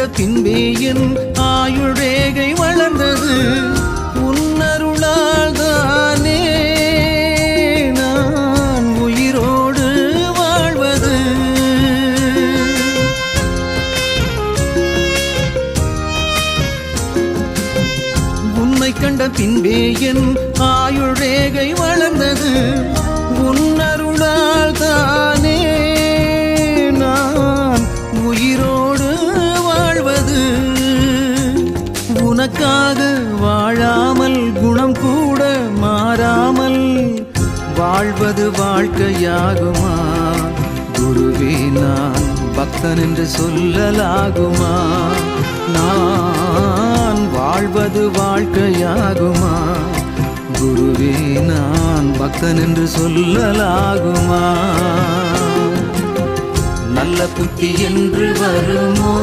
கண்ட பின்பே என் ஆயுள் ரேகை வளர்ந்தது உன்னருளால் தானே நான் உயிரோடு வாழ்வது. உன்னை கண்ட பின்பே என் ஆயுள் ரேகை வளர்ந்தது உன்னருளால் தானே நான் உயிரோடு வாழ்வது. உனக்காக வாழாமல் குணம் கூட மாறாமல் வாழ்வது வாழ்க்கையாகுமா? குருவே நான் பக்தன் என்று சொல்லலாகுமா? நான் வாழ்வது வாழ்க்கையாகுமா? குருவே நான் பக்தன் என்று சொல்லலாகுமா? நல்ல புத்தி என்று வருமோ?